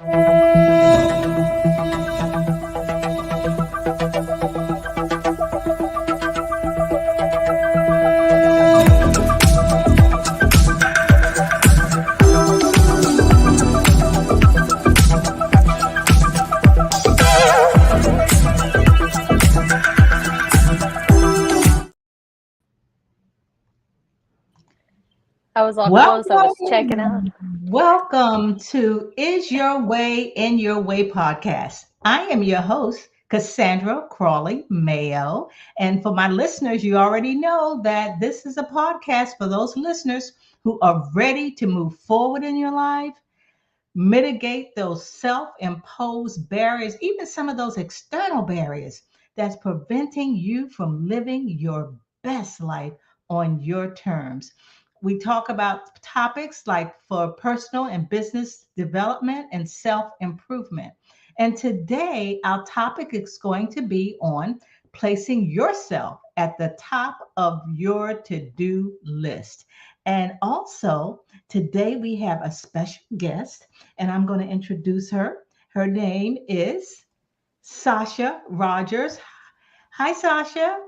I was all close. I was checking out. Welcome to Is Your Way in Your Way podcast. I am your host, Cassandra Crawley Mayo. And for my listeners, you already know that this is a podcast for those listeners who are ready to move forward in your life, mitigate those self imposed barriers, even some of those external barriers that's preventing you from living your best life on your terms. We talk about topics like for personal and business development and self improvement. And today, our topic is going to be on placing yourself at the top of your to do list. And also, today we have a special guest, and I'm going to introduce her. Her name is Sasha Rogers. Hi, Sasha.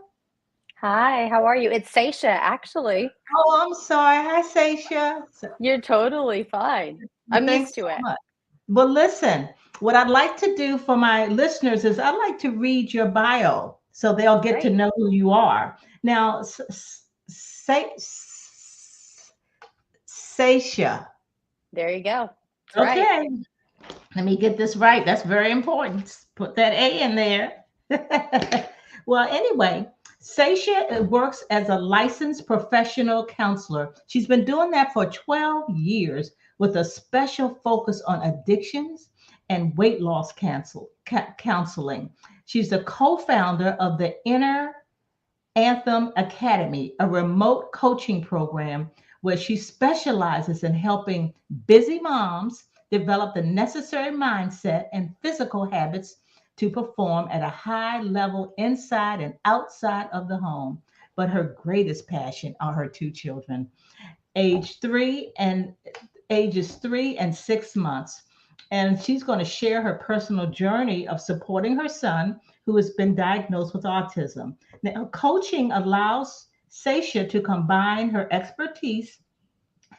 Hi, how are you? It's Sasha, actually. Oh, I'm sorry. Hi, Sasha. You're totally fine. I'm Thanks used so to it. much. Well, listen, what I'd like to do for my listeners is I'd like to read your bio so they'll get to Great. know who you are. Now, Sasha. There you go. That's right. Okay, let me get this right. That's very important. Put that A in there. Well, anyway, Sasha works as a licensed professional counselor. She's been doing that for 12 years with a special focus on addictions and weight loss counseling. She's the co founder of the Inner Anthem Academy, a remote coaching program where she specializes in helping busy moms develop the necessary mindset and physical habits to perform at a high level inside and outside of the home. But her greatest passion are her two children, age 3 and 6 months. And she's going to share her personal journey of supporting her son who has been diagnosed with autism. Now, coaching allows Sasha to combine her expertise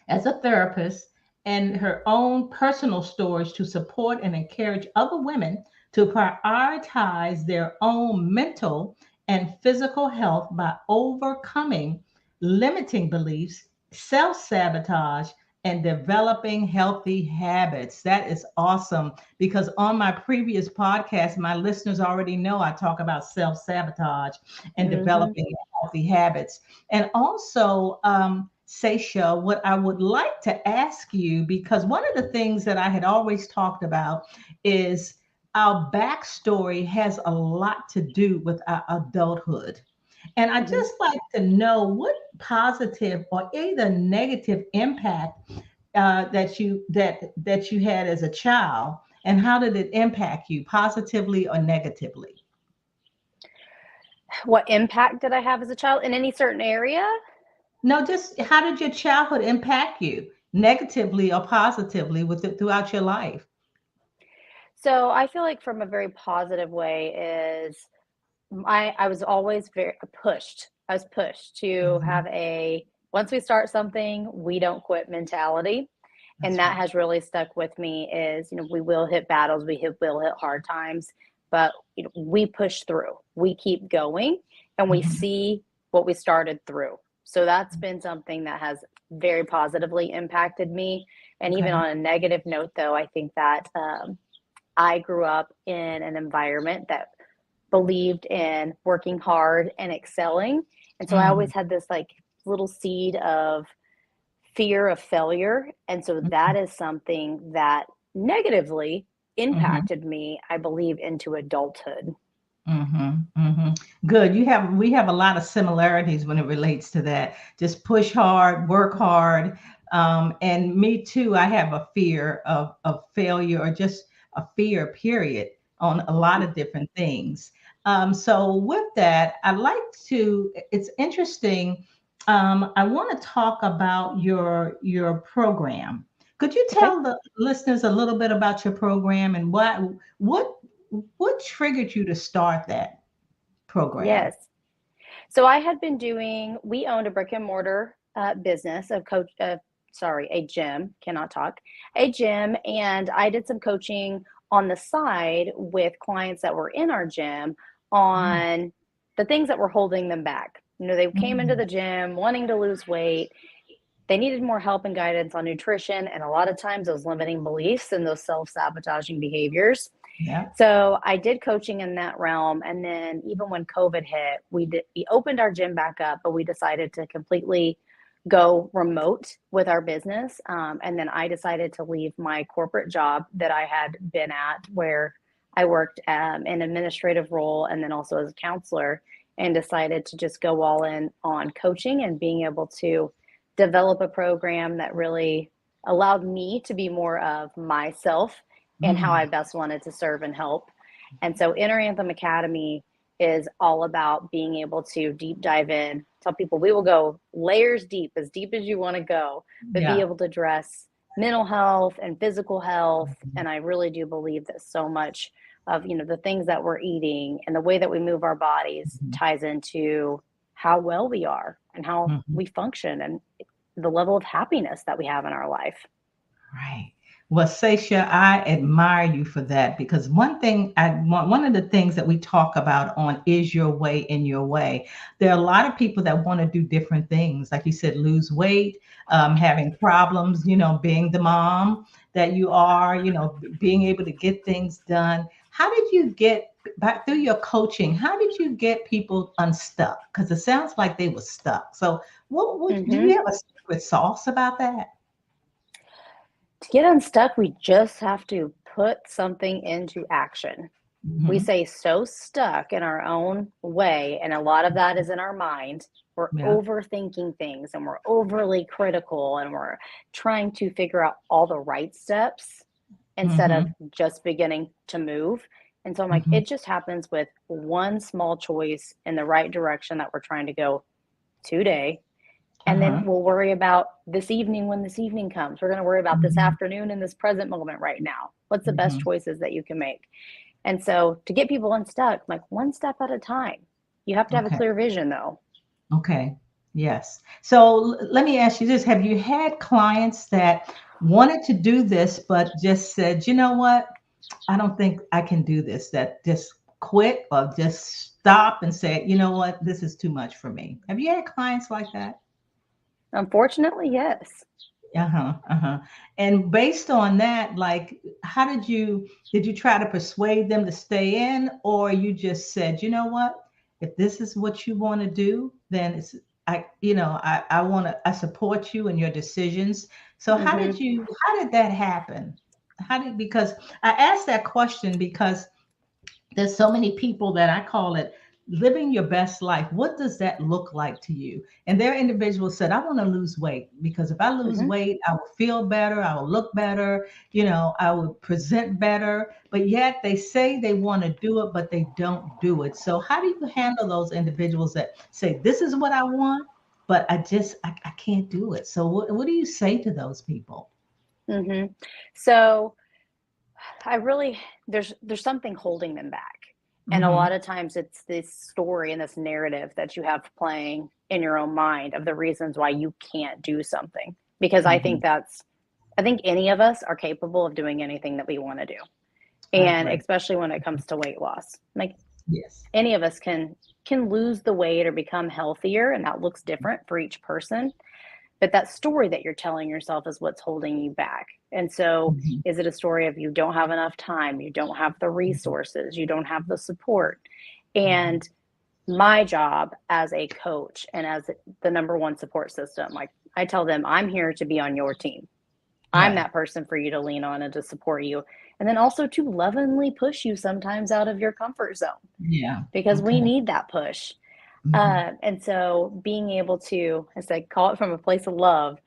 as a therapist and her own personal stories to support and encourage other women to prioritize their own mental and physical health by overcoming limiting beliefs, self sabotage, and developing healthy habits. That is awesome because on my previous podcast, my listeners already know I talk about self sabotage and Hmm. developing healthy habits. And also, Sasha, what I would like to ask you, because one of the things that I had always talked about is our backstory has a lot to do with our adulthood. And I Hmm. just like to know what positive or either negative impact that you had as a child, and how did it impact you, positively or negatively? What impact did I have as a child in any certain area? No, just how did your childhood impact you, negatively or positively, with it throughout your life? So I feel like from a very positive way is I was always very pushed. I was pushed to Mhm. have a once we start something, we don't quit mentality. And That's that right. has really stuck with me is, we will hit battles, will hit hard times, but we push through. We keep going and we Mhm. see what we started through. So that's been something that has very positively impacted me. And even Okay. on a negative note, though, I think that I grew up in an environment that believed in working hard and excelling. And so I Mhm. always had this like little seed of fear of failure. And so that is something that negatively Mhm. impacted me, I believe, into adulthood. Mhm. Mhm. Good. We have a lot of similarities when it relates to that. Just push hard, work hard. And me too, I have a fear of failure, or just a fear, period, on a lot of different things. So with that, it's interesting. I want to talk about your program. Could you Okay. tell the listeners a little bit about your program and what what triggered you to start that program? Yes. So I had been doing, we owned a brick and mortar business of sorry, a gym, cannot talk, a gym. And I did some coaching on the side with clients that were in our gym Mm, on the things that were holding them back. You know, they came into mm, the gym wanting to lose weight. They needed more help and guidance on nutrition. And a lot of times those limiting beliefs and those self-sabotaging behaviors. yeah. So I did coaching in that realm, and then even when COVID hit, we opened our gym back up, but we decided to completely go remote with our business. And then I decided to leave my corporate job that I had been at, where I worked in an administrative role and then also as a counselor, and decided to just go all in on coaching and being able to develop a program that really allowed me to be more of myself and how I Mm, best wanted to serve and help. And so Inner Anthem Academy is all about being able to deep dive in, tell people we will go layers deep as you want to go, but be yeah. able to address mental health and physical health. And I really do believe that so much of, you know, the things that we're eating and the way that we move our bodies Mhm, ties into how well we are and how mhm. we function and the level of happiness that we have in our life. Right. Well, Sasha, I admire you for that because one thing I want, one of the things that we talk about on Is Your Way in Your Way, there are a lot of people that want to do different things. Like you said, lose weight, having problems, being the mom that you are, being able to get things done. How did you get back through your coaching? How did you get people unstuck? Because it sounds like they were stuck. So, what do Mm-hmm. you have a secret sauce about that? To get unstuck, we just have to put something into action. We Hmm. say so stuck in our own way, and a lot of that is in our mind. We're Yeah. overthinking things and we're overly critical and we're trying to figure out all the right steps instead of Mhm, just beginning to move. And so I'm like, mhm, it just happens with one small choice in the right direction that we're trying to go today. And then uh-huh, we'll worry about this evening when this evening comes. We're going to worry about this mhm, afternoon in this present moment right now. What's the best mhm. choices that you can make? And so to get people unstuck, like one step at a time. You have to have a Okay, clear vision though. okay, yes. So let me ask you this. Have you had clients that wanted to do this, but just said, you know what? I don't think I can do this, that just quit or just stop and say, you know what? This is too much for me. Have you had clients like that? Unfortunately, yes. Uh-huh, uh-huh. And based on that, like, how did you try to persuade them to stay in, or you just said, you know what? If this is what you want to do, then I support you in your decisions. So Hmm. how did that happen? Because I asked that question because there's so many people that I call it living your best life. What does that look like to you? And there are individuals said, I want to lose weight because if I lose Hmm. weight, I will feel better, I will look better, I will present better. But yet they say they want to do it, but they don't do it. So how do you handle those individuals that say, this is what I want, but I can't do it? So what do you say to those people? Hmm. So I really there's something holding them back. And a lot Mm-hmm. of times it's this story and this narrative that you have playing in your own mind of the reasons why you can't do something. Because Mm-hmm. I think any of us are capable of doing anything that we want to do. I And agree. especially when it comes to weight loss. Like Yes. any of us can lose the weight or become healthier, and that looks different for each person. But that story that you're telling yourself is what's holding you back. And so Mm-hmm. is it a story of you don't have enough time, you don't have the resources, you don't have the support? Mm-hmm. And my job as a coach and as the number one support system, like I tell them, I'm here to be on your team. I'm Yeah. that person for you to lean on and to support you. And then also to lovingly push you sometimes out of your comfort zone Yeah. because we Okay. need that push. Hmm. And so being able to, I say, call it from a place of love,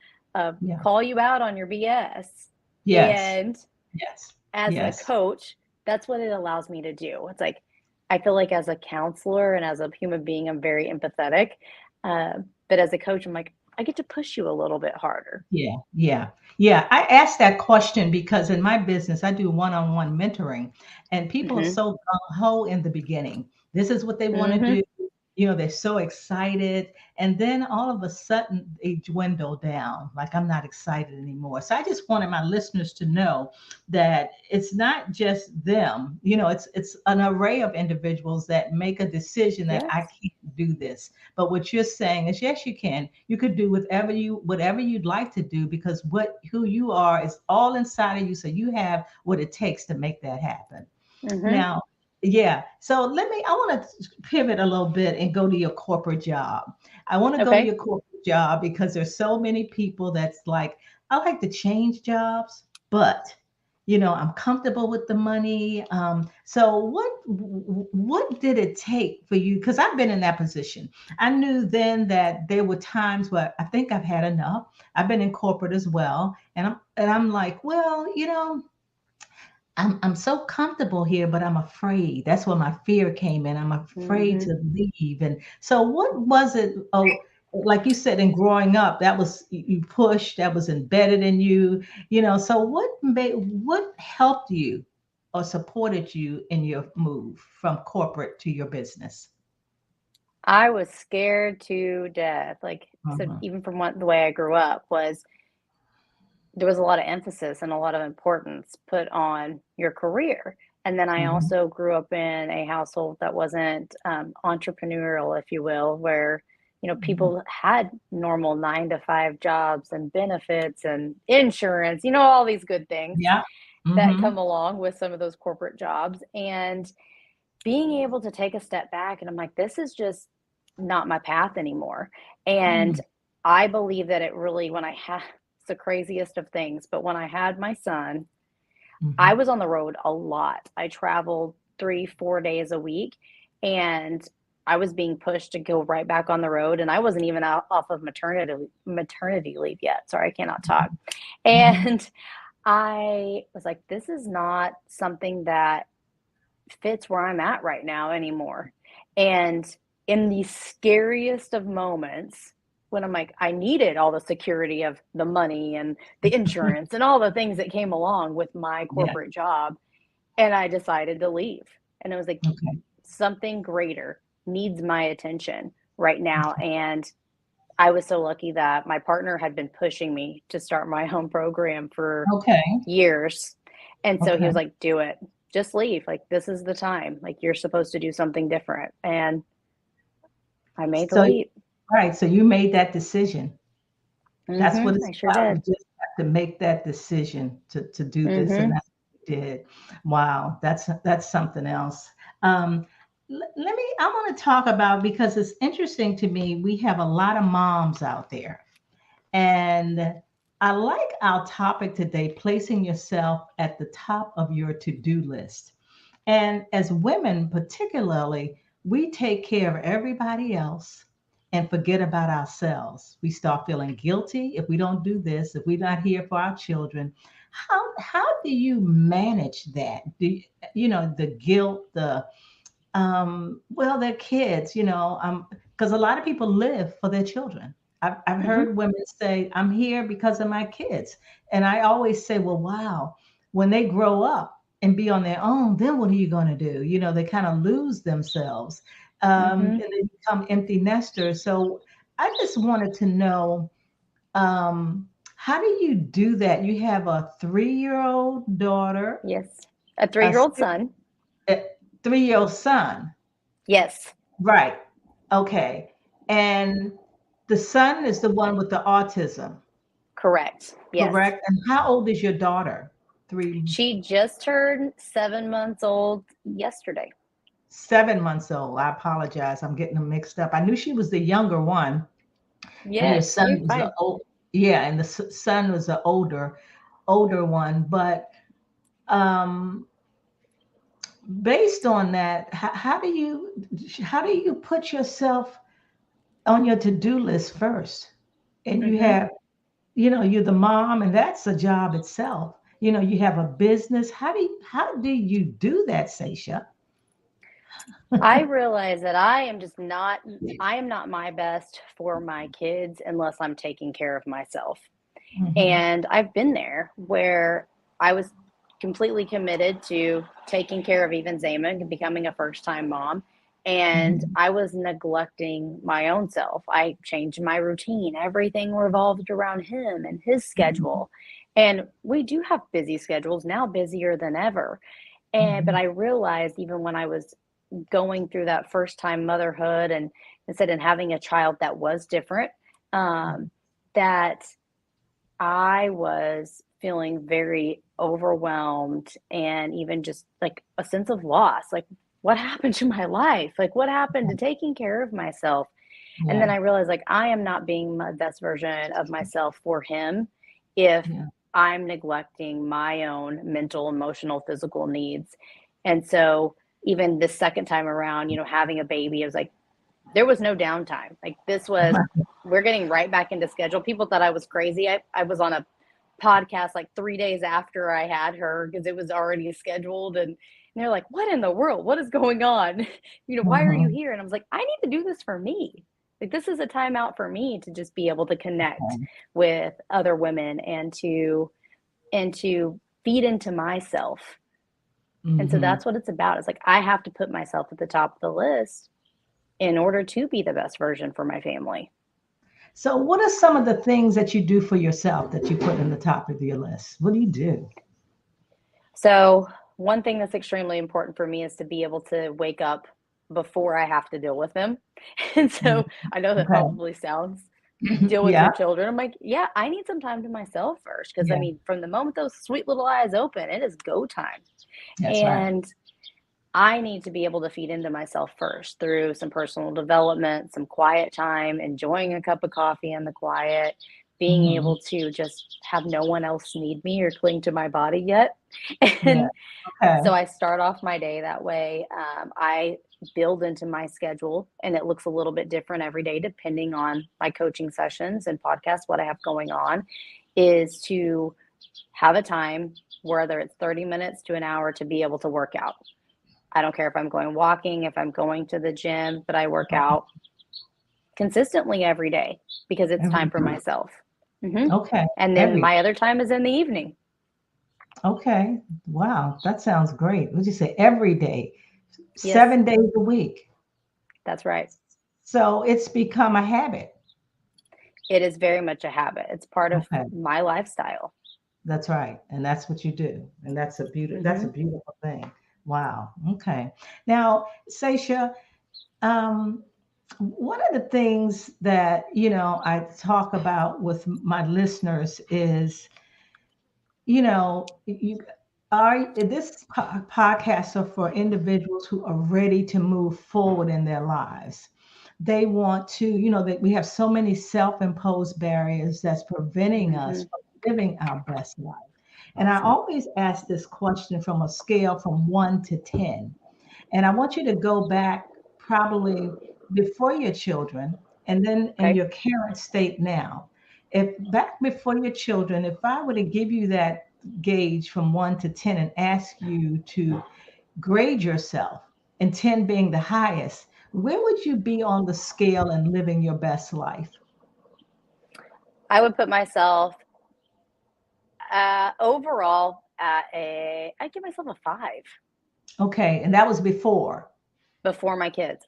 Yeah. call you out on your BS. Yes. And Yes. as a Yes. coach, that's what it allows me to do. It's like, I feel like as a counselor and as a human being, I'm very empathetic. Uh, but as a coach, I'm like, I get to push you a little bit harder. Yeah, yeah, yeah. I asked that question because in my business, I do one-on-one mentoring, and people are Mhm. so gung-ho in the beginning. This is what they want to Mhm. do. They're so excited, and then all of a sudden they dwindle down. Like, I'm not excited anymore. So I just wanted my listeners to know that it's not just them. It's an array of individuals that make a decision that I Yes. can't do this. But what you're saying is, yes, you can. You could do whatever you'd like to do, because who you are is all inside of you. So you have what it takes to make that happen. Mhm. Now, yeah. So I want to pivot a little bit and go to your corporate job. I want to go to Okay. your corporate job because there's so many people that's like, I like to change jobs, but I'm comfortable with the money. So what did it take for you? Because I've been in that position. I knew then that there were times where I think I've had enough. I've been in corporate as well, and I'm like, well, I'm so comfortable here, but I'm afraid. That's where my fear came in. I'm afraid Mhm. to leave. And so, what was it? Oh, like you said, in growing up, that was you pushed, that was embedded in you. So what helped you or supported you in your move from corporate to your business? I was scared to death. Like, so Mhm. even from the way I grew up was there was a lot of emphasis and a lot of importance put on your career. And then I Mhm. also grew up in a household that wasn't entrepreneurial, if you will, where Mhm. people had normal 9 to 5 jobs and benefits and insurance, all these good things Yeah. that Mhm. come along with some of those corporate jobs. And being able to take a step back, and I'm like, this is just not my path anymore. And Mhm. I believe that it really, when I had it's the craziest of things, but when I had my son, I Mhm. was on the road a lot. I traveled 3, 4 days a week, and I was being pushed to go right back on the road. And I wasn't even out off of maternity leave yet. Sorry, I cannot talk. Mhm. And I was like, this is not something that fits where I'm at right now anymore. And in the scariest of moments, when I'm like, I needed all the security of the money and the insurance and all the things that came along with my Yeah. corporate job. And I decided to leave. And it was like, Okay. something greater needs my attention right now. And I was so lucky that my partner had been pushing me to start my home program for Okay. years. And so he Okay. was like, do it. Just leave. Like, this is the time. Like, you're supposed to do something different. And I made the So, all leap. right. So you made that decision. That's what it's I sure about. You did. just have to make that decision to do this, and Hmm. that's what you did. Wow, that's something else. Um, Let me. I want to talk about, because it's interesting to me. We have a lot of moms out there, and I like our topic today: placing yourself at the top of your to-do list. And as women, particularly, we take care of everybody else and forget about ourselves. We start feeling guilty if we don't do this, if we're not here for our children. How do you manage that? The guilt, their kids, because a lot of people live for their children. I've Hmm. heard women say, I'm here because of my kids. And I always say, well, wow, when they grow up and be on their own, then what are you going to do? They kind of lose themselves, Hmm. and they become empty nesters. So I just wanted to know, how do you do that? You have a 3-year-old daughter, Yes. A a 3-year-old son. 3-year-old son. Yes. Right. Okay. And the son is the one with the autism, Correct. Yes. correct? And how old is your daughter? Three, She just turned 7 months old yesterday. 7 months old. I apologize. I'm getting them mixed up. I knew she was the younger one, and your Yes, son you're was the fine. old. Yeah, and the son was the older one. But um, based on that, how do you put yourself on your to-do list first? And you Hmm. have you're the mom, and that's a job itself. You have a business. How do you do that, Sasha? I realize that I am not my best for my kids unless I'm taking care of myself. Hmm. And I've been there where I was completely committed to taking care of even Zaman and becoming a first time mom. And Hmm. I was neglecting my own self. I changed my routine. Everything revolved around him and his Hmm. schedule. And we do have busy schedules now, busier than ever. But Hmm. I realized even when I was going through that first time motherhood and instead of having a child that was different, that I was feeling very overwhelmed and even just like a sense of loss. Like, what happened to my life? Like, what happened to taking care of myself? And then Yeah. I realized, like, I am not being my best version of myself for him if Yeah. I'm neglecting my own mental, emotional, physical needs. And so, even this second time around, having a baby, it was like, there was no downtime. Like, this was, we're getting right back into schedule. People thought I was crazy. I was on a podcast like 3 days after I had her because it was already scheduled. And they're like, what in the world? What is going on? Why are you Hmm. here? And I was like, I need to do this for me. Like, this is a time out for me to just be able to connect with other women and to feed into myself. And so Hmm. that's what it's about. It's like I have to put myself at the top of the list in order to be the best version for my family. So, what are some of the things that you do for yourself that you put in the top of your list? What do you do? So, one thing that's extremely important for me is to be able to wake up before I have to deal with them. And Mm. so, I know that Okay. probably sounds deal with Yeah. your children. I'm like, yeah, I need some time to myself first. Cause I Yeah. mean, from the moment those sweet little eyes open, it is go time. That's right. And I need to be able to feed into myself first through some personal development, some quiet time, enjoying a cup of coffee in the quiet, being Hmm. able to just have no one else need me or cling to my body yet. Yeah. And Okay. so I start off my day that way. I build into my schedule, and it looks a little bit different every day depending on my coaching sessions and podcasts, what I have going on, is to have a time, whether it's 30 minutes to an hour, to be able to work out. I don't care if I'm going walking, if I'm going to the gym, but I work out consistently every day because it's Every time for day. myself. hmm Okay. And then Every my other time is in the evening. Okay. Wow. That sounds great. What'd you say? Every day, Yes, 7 days a week. that's right. So it's become a habit. It is very much a habit. It's part of Okay. my lifestyle. That's right. And that's what you do. And that's a hmm beautiful thing. Wow. Okay. Now, Sasha, um, one of the things that, I talk about with my listeners is, you are this podcasts are for individuals who are ready to move forward in their lives. They want to, that we have so many self-imposed barriers that's preventing us hmm from living our best life. And I always ask this question from a scale from 1 to 10. And I want you to go back probably before your children and then in Okay. your current state now. If back before your children, if I were to give you that gauge from 1 to 10 and ask you to grade yourself, and 10 being the highest, where would you be on the scale in living your best life? I would put myself overall I'd give myself a 5 Okay, and that was before. before my kids.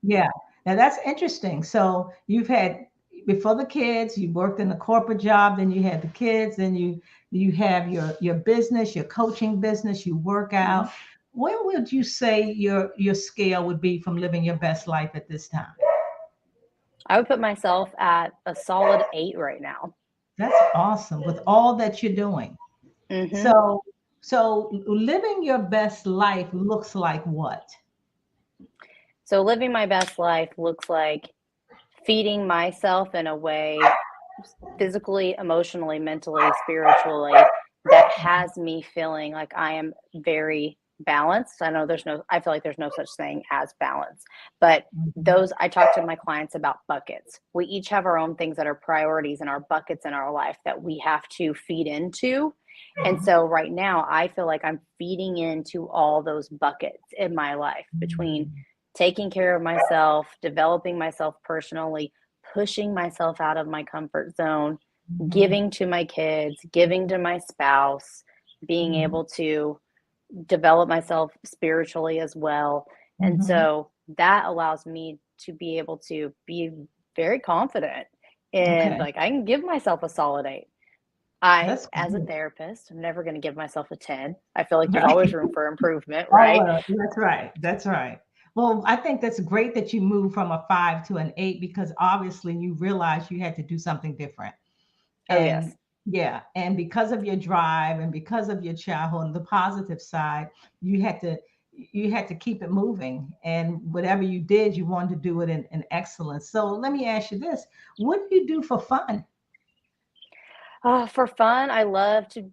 Yeah. Now that's interesting. So you've had before the kids, you worked in a corporate job, then you had the kids, then you have your business, your coaching business, you work hmm out. Where would you say your scale would be from living your best life at this time? I would put myself at a solid 8 right now. That's awesome with all that you're doing. hmm So living your best life looks like what? So living my best life looks like feeding myself in a way, physically, emotionally, mentally, spiritually, that has me feeling like I am very balanced. I feel like there's no such thing as balance, but Mhm. those, I talk to my clients about buckets. We each have our own things that are priorities in our buckets in our life that we have to feed into. And Mhm. so right now, I feel like I'm feeding into all those buckets in my life between Mhm. taking care of myself, developing myself personally, pushing myself out of my comfort zone, Mhm. giving to my kids, giving to my spouse, being Mhm. able to develop myself spiritually as well. And Mhm. so that allows me to be able to be very confident in Okay, like I can give myself a solid 8. I, that's as a good. therapist, I'm never going to give myself a 10. I feel like there's Right. always room for improvement, Oh, right? well, that's right. That's right. Well, I think that's great that you moved from a 5 to an 8 because obviously you realized you had to do something different. Oh, And yes. yeah, and because of your drive and because of your childhood and the positive side, you had to you had to keep it moving. And whatever you did, you wanted to do it in excellence. So let me ask you this: what do you do for fun? For fun, I love to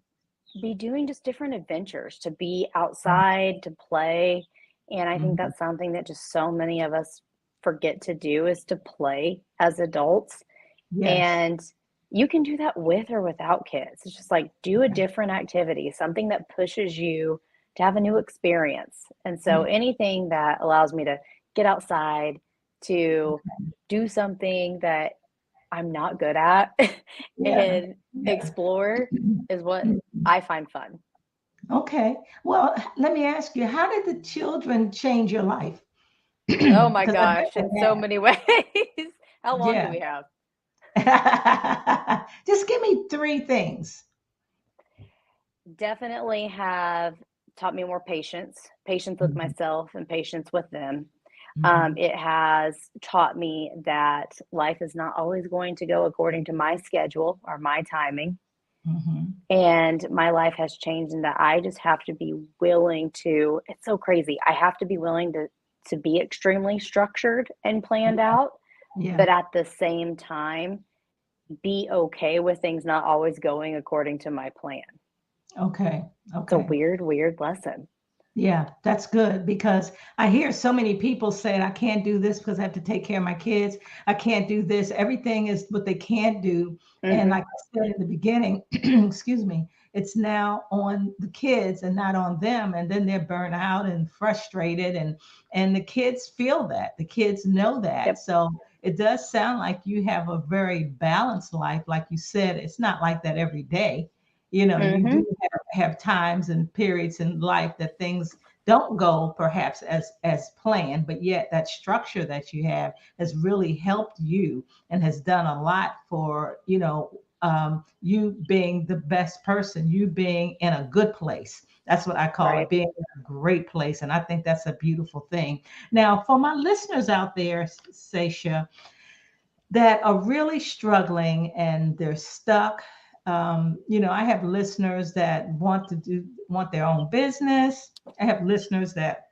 be doing just different adventures, to be outside, to play. And I think Mhm. that's something that just so many of us forget to do is to play as adults. Yes. And you can do that with or without kids. It's just like do a Okay. different activity, something that pushes you to have a new experience. And so Yeah. anything that allows me to get outside, to Okay. do something that I'm not good at Yeah. and Yeah. explore is what I find fun. Okay. Well, let me ask you, how did the children change your life? Oh my Because I bet gosh, they in so many ways. How long do yeah. we have? Just give me three things. Definitely have taught me more patience, patience with Mhm. myself and patience with them. Mhm. It has taught me that life is not always going to go according to my schedule or my timing. Mhm. And my life has changed in that I just have to be willing to, it's so crazy. I have to be willing to be extremely structured and planned Yeah. out, Yeah. but at the same time, be okay with things not always going according to my plan. Okay. It's a Okay. weird, weird lesson. Yeah, that's good because I hear so many people saying, I can't do this because I have to take care of my kids. I can't do this. Everything is what they can't do. And Hmm. like I said in the beginning, excuse me, it's now on the kids and not on them. And then they're burnt out and frustrated. And the kids feel that. The kids know that. Yep. So it does sound like you have a very balanced life. Like you said, it's not like that every day. You Hmm. do have times and periods in life that things don't go perhaps as planned, but yet that structure that you have has really helped you and has done a lot for you being the best person, you being in a good place. That's what I call it, Right. being in a great place, and I think that's a beautiful thing. Now, for my listeners out there, Sasha, that are really struggling and they're stuck. I have listeners that want their own business. I have listeners that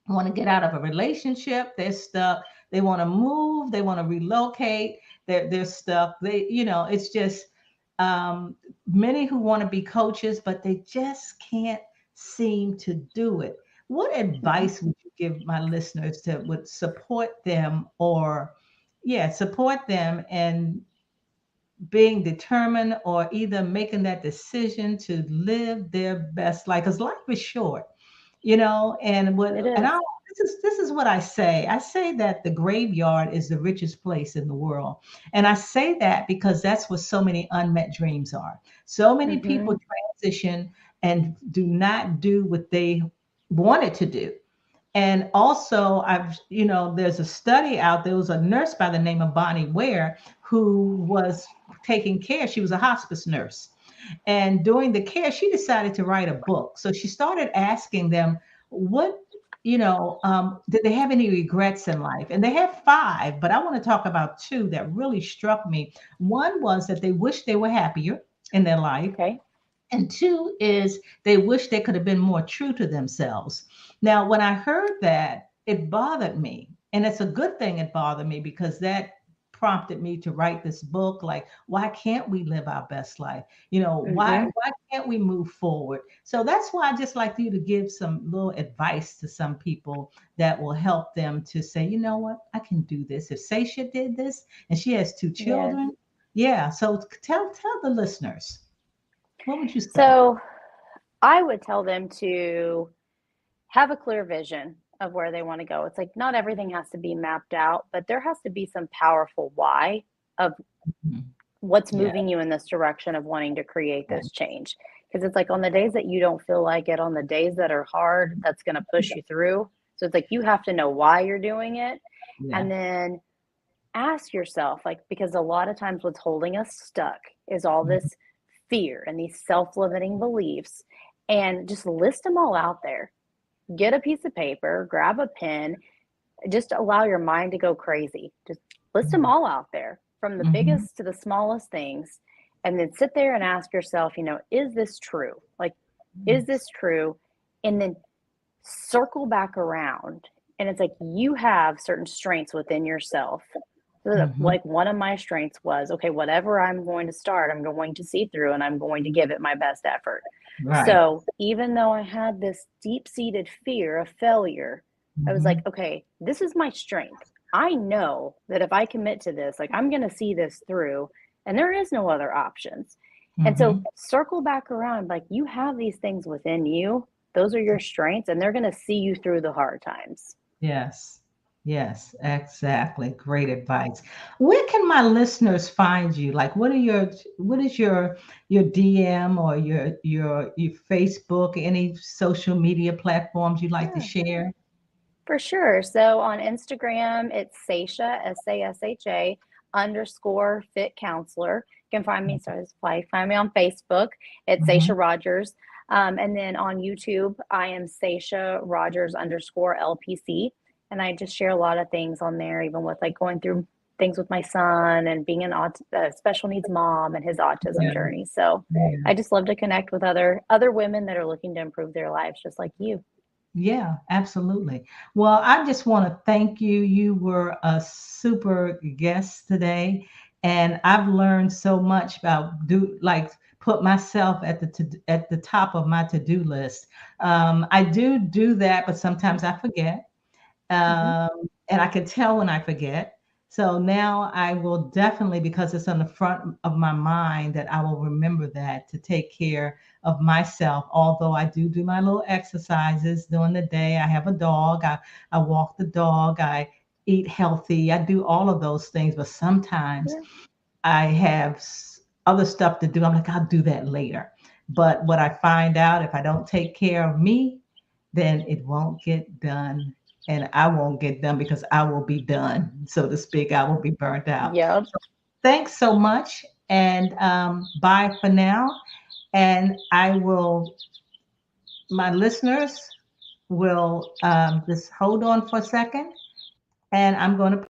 want to get out of a relationship. They're stuck. They want to move. They want to relocate. They're stuck. It's just many who want to be coaches, but they just can't seem to do it. What Hmm. advice would you give my listeners to would support them or yeah, support them in being determined or either making that decision to live their best life because life is short, and It what and is. I this is what I say. I say that the graveyard is the richest place in the world. And I say that because that's where so many unmet dreams are. So many people Hmm. transition and do not do what they wanted to do. And also, there's a study out. There was a nurse by the name of Bonnie Ware who was taking care. She was a hospice nurse. And during the care, she decided to write a book. So she started asking them, did they have any regrets in life? And they had five, but I want to talk about two that really struck me. One was that they wished they were happier in their life. Okay. And two is they wish they could have been more true to themselves. Now, when I heard that, it bothered me. And it's a good thing it bothered me because that prompted me to write this book. Like, why can't we live our best life? Why Hmm. why can't we move forward? So that's why I just like you to give some little advice to some people that will help them to say, you know what, I can do this. If Sasha did this and she has two Yes. children, yeah. So tell the listeners. What would you say? So I would tell them to have a clear vision of where they want to go. It's like not everything has to be mapped out, but there has to be some powerful why of Mhm. what's Yeah. moving you in this direction of wanting to create this change. Because it's like on the days that you don't feel like it, on the days that are hard, that's going to push you through. So it's like you have to know why you're doing it. Yeah. And then ask yourself, like, because a lot of times what's holding us stuck is all this fear and these self-limiting beliefs. And just list them all out there. Get a piece of paper, grab a pen, just allow your mind to go crazy. Just list them all out there from the Mhm. biggest to the smallest things. And then sit there and ask yourself, is this true? Like, is this true? And then circle back around. And it's like you have certain strengths within yourself. So Mhm. like one of my strengths was, okay, whatever I'm going to start, I'm going to see through and I'm going to give it my best effort. Right. So even though I had this deep-seated fear of failure, I was like, Mhm. okay, this is my strength. I know that if I commit to this, like I'm going to see this through and there is no other options. And so Mhm. circle back around, like you have these things within you. Those are your strengths and they're going to see you through the hard times. Yes. Yes, exactly. Great advice. Where can my listeners find you? Like what is your DM or your Facebook, any social media platforms you'd like to Yeah. share? For sure. So on Instagram, it's Sasha, Sasha underscore fit counselor. You can find me, find me on Facebook. It's Sasha Mhm. Rogers. And then on YouTube, I am Sasha Rogers underscore LPC. And I just share a lot of things on there, even with like going through things with my son and being an special needs mom and his autism Yeah. journey. So Yeah. I just love to connect with other women that are looking to improve their lives, just like you. Yeah, absolutely. Well, I just want to thank you. You were a super guest today, and I've learned so much about put myself at at the top of my to-do list. I do that, but sometimes I forget. Hmm. And I can tell when I forget. So now I will definitely, because it's on the front of my mind, that I will remember that to take care of myself. Although I do my little exercises during the day. I have a dog. I walk the dog. I eat healthy. I do all of those things. But sometimes Yeah. I have other stuff to do. I'm like, I'll do that later. But what I find out, if I don't take care of me, then it won't get done. And I won't get done because I will be done, so to speak. I will be burnt out. Yep. Thanks so much. And bye for now. And my listeners will just hold on for a second. And I'm going to